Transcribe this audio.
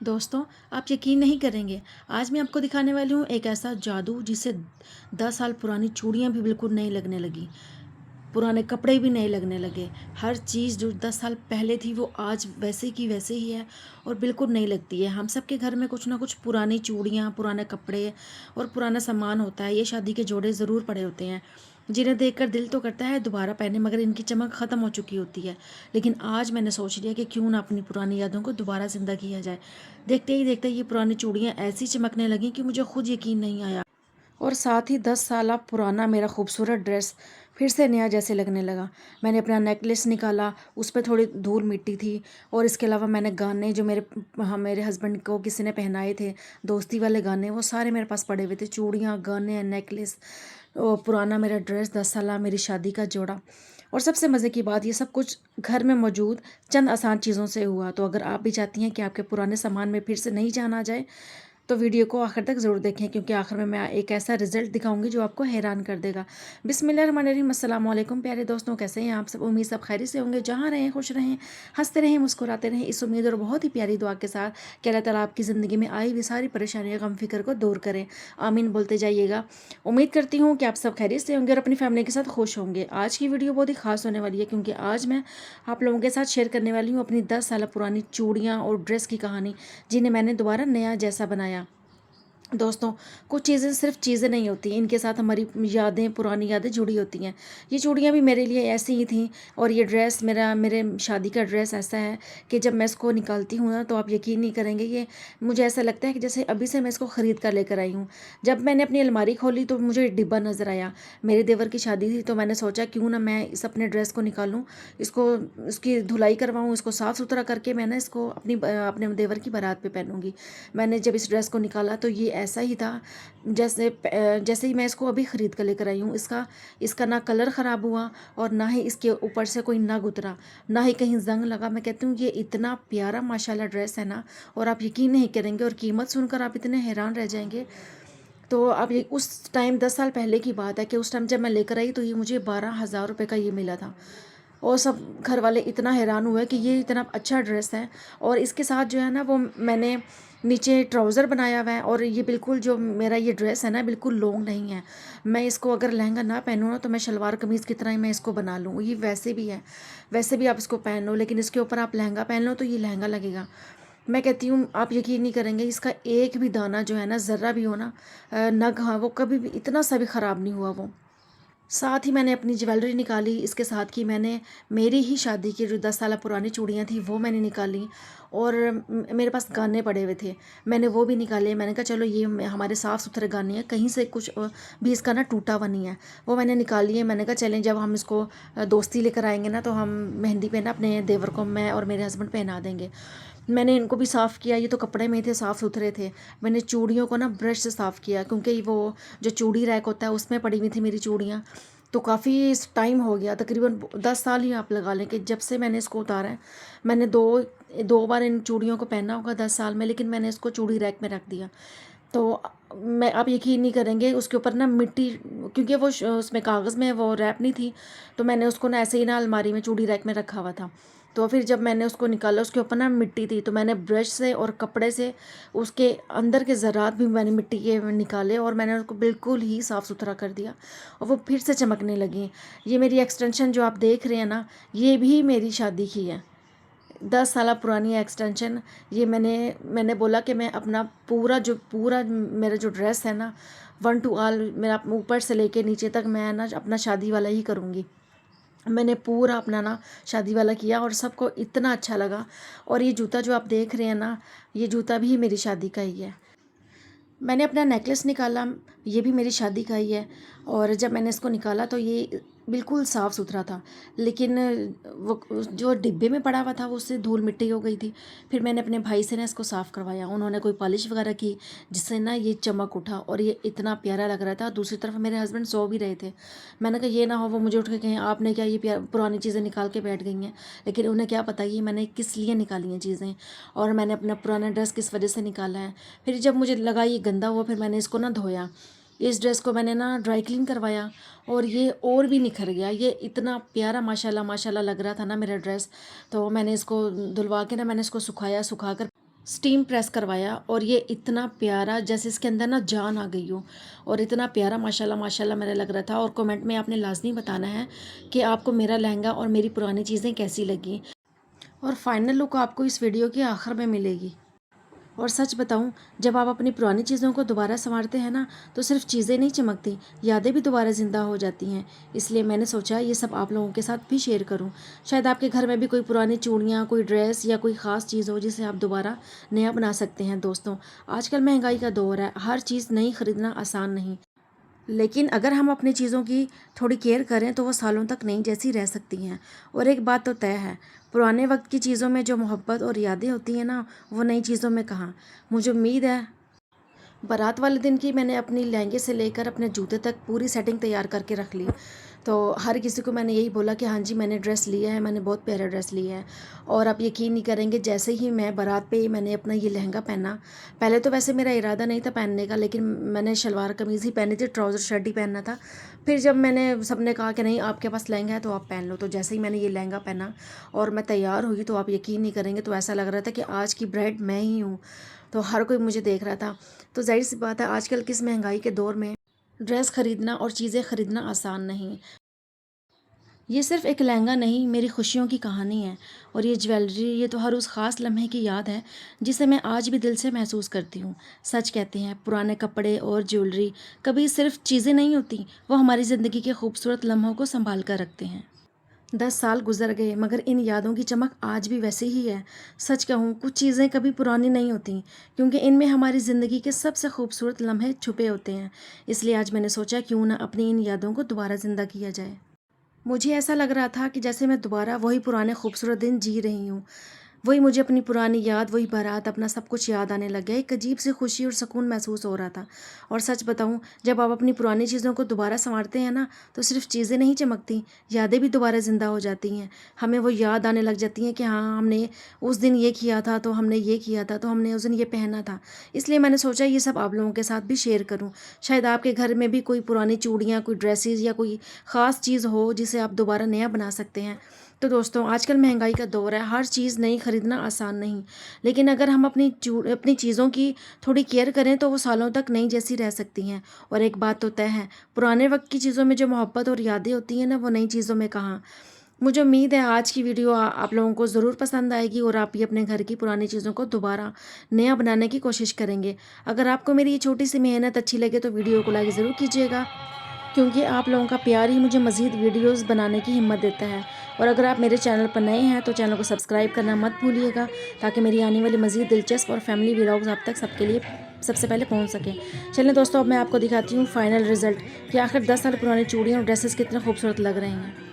दोस्तों, आप यकीन नहीं करेंगे, आज मैं आपको दिखाने वाली हूँ एक ऐसा जादू जिससे 10 साल पुरानी चूड़ियाँ भी बिल्कुल नई लगने लगी, पुराने कपड़े भी नए लगने लगे। हर चीज़ जो 10 साल पहले थी वो आज वैसे की वैसे ही है और बिल्कुल नई लगती है। हम सबके घर में कुछ ना कुछ पुरानी चूड़ियाँ, पुराने कपड़े और पुराना सामान होता है। ये शादी के जोड़े ज़रूर पड़े होते हैं, जिन्हें देखकर दिल तो करता है दोबारा पहने, मगर इनकी चमक ख़त्म हो चुकी होती है। लेकिन आज मैंने सोच लिया कि क्यों ना अपनी पुरानी यादों को दोबारा ज़िंदा किया जाए। देखते ही देखते ये पुरानी चूड़ियाँ ऐसी चमकने लगीं कि मुझे खुद यकीन नहीं आया, और साथ ही 10 साल पुराना मेरा खूबसूरत ड्रेस फिर से नया जैसे लगने लगा। मैंने अपना नेकलेस निकाला, उस पे थोड़ी धूल मिट्टी थी, और इसके अलावा मैंने गाने जो मेरे हस्बैंड को किसी ने पहनाए थे, दोस्ती वाले गाने, वो सारे मेरे पास पड़े हुए थे। चूड़ियाँ, गाने, नेकलेस, और पुराना मेरा ड्रेस, 10 साल मेरी शादी का जोड़ा। और सबसे मज़े की बात, ये सब कुछ घर में मौजूद चंद आसान चीज़ों से हुआ। तो अगर आप भी चाहती हैं कि आपके पुराने सामान में फिर से नहीं जान आ जाए, तो वीडियो को आखिर तक ज़रूर देखें, क्योंकि आखिर में मैं एक ऐसा रिजल्ट दिखाऊंगी जो आपको हैरान कर देगा। बिस्मिल्लाहिर्रहमानिर्रहीम, अस्सलाम वालेकुम प्यारे दोस्तों, कैसे हैं आप सब? उम्मीद सब खैरियत से होंगे। जहाँ रहें खुश रहें, हंसते रहें, मुस्कुराते रहें, इस उम्मीद और बहुत ही प्यारी दुआ के साथ कि अल्लाह ताला आपकी ज़िंदगी में आई हुई सारी परेशानियाँ, गम फिक्र को दूर करें। आमीन बोलते जाइएगा। उम्मीद करती हूँ कि आप सब खैरियत से होंगे और अपनी फैमिली के साथ खुश होंगे। आज की वीडियो बहुत ही खास होने वाली है, क्योंकि आज मैं आप लोगों के साथ शेयर करने वाली हूँ अपनी 10 साल पुरानी चूड़ियाँ और ड्रेस की कहानी, जिन्हें मैंने दोबारा नया जैसा बनाया। दोस्तों, कुछ चीज़ें सिर्फ चीज़ें नहीं होती, इनके साथ हमारी यादें, पुरानी यादें जुड़ी होती हैं। ये चूड़ियाँ भी मेरे लिए ऐसी ही थीं, और ये ड्रेस मेरे शादी का ड्रेस ऐसा है कि जब मैं इसको निकालती हूँ ना, तो आप यकीन नहीं करेंगे, ये मुझे ऐसा लगता है कि जैसे अभी से मैं इसको ख़रीद कर लेकर आई हूँ। जब मैंने अपनी अलमारी खोली तो मुझे एक डिब्बा नज़र आया। मेरे देवर की शादी थी, तो मैंने सोचा क्यों ना मैं इस अपने ड्रेस को निकालूँ, इसको इसकी धुलाई करवाऊँ, इसको साफ़ सुथरा करके मैं ना इसको अपने देवर की बारात पे पहनूँगी। मैंने जब इस ड्रेस को निकाला तो ये ऐसा ही था जैसे ही मैं इसको अभी ख़रीद कर लेकर आई हूँ। इसका इसका ना कलर ख़राब हुआ, और ना ही इसके ऊपर से कोई नग उतरा, ना ही कहीं ज़ंग लगा। मैं कहती हूँ ये इतना प्यारा माशाल्लाह ड्रेस है ना, और आप यकीन नहीं करेंगे, और कीमत सुनकर आप इतने हैरान रह जाएंगे। तो अब ये उस टाइम 10 साल पहले की बात है कि उस टाइम जब मैं लेकर आई तो ये मुझे 12,000 रुपये का ये मिला था। और सब घर वाले इतना हैरान हुए कि ये इतना अच्छा ड्रेस है, और इसके साथ जो है ना, वो मैंने नीचे ट्राउज़र बनाया हुआ है, और ये बिल्कुल जो मेरा ये ड्रेस है ना, बिल्कुल लॉन्ग नहीं है। मैं इसको अगर लहंगा ना पहनूँ ना, तो मैं शलवार कमीज़ की तरह ही मैं इसको बना लूँ। ये वैसे भी है, वैसे भी आप इसको पहन लो, लेकिन इसके ऊपर आप लहंगा पहन लो तो ये लहंगा लगेगा। मैं कहती हूँ आप यकीन नहीं करेंगे, इसका एक भी दाना जो है ना, ज़र्रा भी हो ना, नग, हाँ, वो कभी भी इतना सा भी ख़राब नहीं हुआ वो। साथ ही मैंने अपनी ज्वेलरी निकाली, इसके साथ कि मैंने मेरी ही शादी की जो 10 साल पुरानी चूड़ियाँ थी वो मैंने निकाली, और मेरे पास गाने पड़े हुए थे, मैंने वो भी निकाले। मैंने कहा चलो ये हमारे साफ़ सुथरे गाने हैं, कहीं से कुछ भी इसका ना टूटा हुआ नहीं है। वो मैंने निकाल लिए। मैंने कहा चलें, जब हम इसको दोस्ती लेकर आएंगे ना, तो हम मेहंदी पे ना अपने देवर को मैं और मेरे हस्बैंड पहना देंगे। मैंने इनको भी साफ़ किया, ये तो कपड़े में थे, साफ़ सुथरे थे। मैंने चूड़ियों को ना ब्रश से साफ़ किया, क्योंकि वो जो चूड़ी रैक होता है उसमें पड़ी हुई थी मेरी चूड़ियाँ। तो काफ़ी टाइम हो गया, तकरीबन 10 साल ही आप लगा लें कि जब से मैंने इसको उतारा है। मैंने दो दो बार इन चूड़ियों को पहना होगा 10 साल में, लेकिन मैंने इसको चूड़ी रैक में रख दिया। तो मैं आप यकीन नहीं करेंगे, उसके ऊपर ना मिट्टी, क्योंकि वो उसमें कागज़ में वो रैप नहीं थी, तो मैंने उसको ना ऐसे ही ना अलमारी में चूड़ी रैक में रखा हुआ था। तो फिर जब मैंने उसको निकाला, उसके ऊपर ना मिट्टी थी, तो मैंने ब्रश से और कपड़े से उसके अंदर के ज़रात भी मैंने मिट्टी के निकाले, और मैंने उसको बिल्कुल ही साफ़ सुथरा कर दिया, और वो फिर से चमकने लगी। ये मेरी एक्सटेंशन जो आप देख रहे हैं ना, ये भी मेरी शादी की है, 10 साल पुरानी एक्सटेंशन। ये मैंने बोला कि मैं अपना पूरा मेरा जो ड्रेस है ना, वन टू ऑल, मेरा ऊपर से लेके नीचे तक मैं ना अपना शादी वाला ही करूँगी। मैंने पूरा अपना ना शादी वाला किया, और सबको इतना अच्छा लगा। और ये जूता जो आप देख रहे हैं ना, ये जूता भी मेरी शादी का ही है। मैंने अपना नेकलेस निकाला, ये भी मेरी शादी का ही है। और जब मैंने इसको निकाला तो ये बिल्कुल साफ़ सुथरा था, लेकिन वो जो डिब्बे में पड़ा हुआ था वो उससे धूल मिट्टी हो गई थी। फिर मैंने अपने भाई से ना इसको साफ़ करवाया, उन्होंने कोई पॉलिश वगैरह की, जिससे ना ये चमक उठा, और ये इतना प्यारा लग रहा था। दूसरी तरफ मेरे हस्बैंड सो भी रहे थे। मैंने कहा ये ना हो वो मुझे उठ के कहें आपने क्या ये पुरानी चीज़ें निकाल के बैठ गई हैं, लेकिन उन्हें क्या पता ये मैंने किस लिए निकाली हैं चीज़ें, और मैंने अपना पुराना ड्रेस किस वजह से निकाला है। फिर जब मुझे लगा ये गंदा हुआ, फिर मैंने इसको ना धोया, इस ड्रेस को मैंने ना ड्राई क्लीन करवाया, और ये और भी निखर गया। ये इतना प्यारा माशाल्लाह माशाल्लाह लग रहा था ना मेरा ड्रेस। तो मैंने इसको धुलवा के ना मैंने इसको सुखाया, सुखा कर स्टीम प्रेस करवाया और ये इतना प्यारा, जैसे इसके अंदर ना जान आ गई हो, और इतना प्यारा माशाल्लाह माशाल्लाह मेरा लग रहा था। और कमेंट में आपने लाजमी बताना है कि आपको मेरा लहंगा और मेरी पुरानी चीज़ें कैसी लगी, और फाइनल लुक आपको इस वीडियो के आखिर में मिलेगी। और सच बताऊं, जब आप अपनी पुरानी चीज़ों को दोबारा संवारते हैं ना, तो सिर्फ चीज़ें नहीं चमकती, यादें भी दोबारा ज़िंदा हो जाती हैं। इसलिए मैंने सोचा ये सब आप लोगों के साथ भी शेयर करूं। शायद आपके घर में भी कोई पुरानी चूड़ियाँ, कोई ड्रेस या कोई ख़ास चीज़ हो जिसे आप दोबारा नया बना सकते हैं। दोस्तों, आजकल महंगाई का दौर है, हर चीज़ नई ख़रीदना आसान नहीं, लेकिन अगर हम अपनी चीज़ों की थोड़ी केयर करें तो वो सालों तक नई जैसी रह सकती हैं। और एक बात तो तय है, पुराने वक्त की चीज़ों में जो मोहब्बत और यादें होती हैं ना, वो नई चीज़ों में कहाँ। मुझे उम्मीद है बारात वाले दिन की मैंने अपनी लहंगे से लेकर अपने जूते तक पूरी सेटिंग तैयार करके रख ली। तो हर किसी को मैंने यही बोला कि हाँ जी, मैंने ड्रेस लिया है, मैंने बहुत प्यारा ड्रेस लिया है। और आप यकीन नहीं करेंगे, जैसे ही मैं बारात पे मैंने अपना ये लहंगा पहना, पहले तो वैसे मेरा इरादा नहीं था पहनने का, लेकिन मैंने शलवार कमीज़ ही पहनी थी, ट्राउज़र शर्ट ही पहनना था। फिर जब मैंने सबने कहा कि नहीं आपके पास लहंगा है तो आप पहन लो, तो जैसे ही मैंने ये लहंगा पहना और मैं तैयार हुई, तो आप यकीन नहीं करेंगे, तो ऐसा लग रहा था कि आज की ब्राइड मैं ही हूँ। तो हर कोई मुझे देख रहा था। तो ज़ाहिर सी बात है, आजकल किस महंगाई के दौर में ड्रेस ख़रीदना और चीज़ें ख़रीदना आसान नहीं। ये सिर्फ़ एक लहंगा नहीं, मेरी खुशियों की कहानी है। और ये ज्वेलरी, ये तो हर उस ख़ास लम्हे की याद है जिसे मैं आज भी दिल से महसूस करती हूँ। सच कहते हैं, पुराने कपड़े और ज्वेलरी कभी सिर्फ़ चीज़ें नहीं होती, वो हमारी ज़िंदगी के खूबसूरत लम्हों को संभाल कर रखते हैं। 10 साल गुजर गए, मगर इन यादों की चमक आज भी वैसी ही है। सच कहूँ, कुछ चीज़ें कभी पुरानी नहीं होती, क्योंकि इनमें हमारी ज़िंदगी के सबसे खूबसूरत लम्हे छुपे होते हैं। इसलिए आज मैंने सोचा क्यों ना अपनी इन यादों को दोबारा ज़िंदा किया जाए। मुझे ऐसा लग रहा था कि जैसे मैं दोबारा वही पुराने खूबसूरत दिन जी रही हूँ। वही मुझे अपनी पुरानी याद, वही बारात, अपना सब कुछ याद आने लग गया। एक अजीब सी खुशी और सुकून महसूस हो रहा था। और सच बताऊँ, जब आप अपनी पुरानी चीज़ों को दोबारा सँवारते हैं ना, तो सिर्फ़ चीज़ें नहीं चमकती, यादें भी दोबारा ज़िंदा हो जाती हैं। हमें वो याद आने लग जाती हैं कि हाँ, हमने उस दिन ये किया था, तो हमने ये किया था, तो हमने उस दिन ये पहना था। इसलिए मैंने सोचा ये सब आप लोगों के साथ भी शेयर करूँ। शायद आपके घर में भी कोई पुरानी चूड़ियाँ, कोई ड्रेसेस या कोई ख़ास चीज़ हो जिसे आप दोबारा नया बना सकते हैं। तो दोस्तों, आजकल महंगाई का दौर है, हर चीज़ नई खरीदना आसान नहीं, लेकिन अगर हम अपनी चीज़ों की थोड़ी केयर करें तो वो सालों तक नई जैसी रह सकती हैं। और एक बात तो तय है, पुराने वक्त की चीज़ों में जो मोहब्बत और यादें होती हैं ना, वो नई चीज़ों में कहाँ। मुझे उम्मीद है आज की वीडियो आप लोगों को ज़रूर पसंद आएगी और आप भी अपने घर की पुरानी चीज़ों को दोबारा नया बनाने की कोशिश करेंगे। अगर आपको मेरी ये छोटी सी मेहनत अच्छी लगे तो वीडियो को लाइक ज़रूर कीजिएगा, क्योंकि आप लोगों का प्यार ही मुझे मज़ीद वीडियोस बनाने की हिम्मत देता है। और अगर आप मेरे चैनल पर नए हैं तो चैनल को सब्सक्राइब करना मत भूलिएगा, ताकि मेरी आने वाली मज़ीद दिलचस्प और फैमिली व्लॉग्स आप तक सबके लिए सबसे पहले पहुंच सकें। चलिए दोस्तों, अब मैं आपको दिखाती हूँ फाइनल रिज़ल्ट कि आखिर 10 साल पुरानी चूड़ियाँ और ड्रेसेस कितने खूबसूरत लग रहे हैं।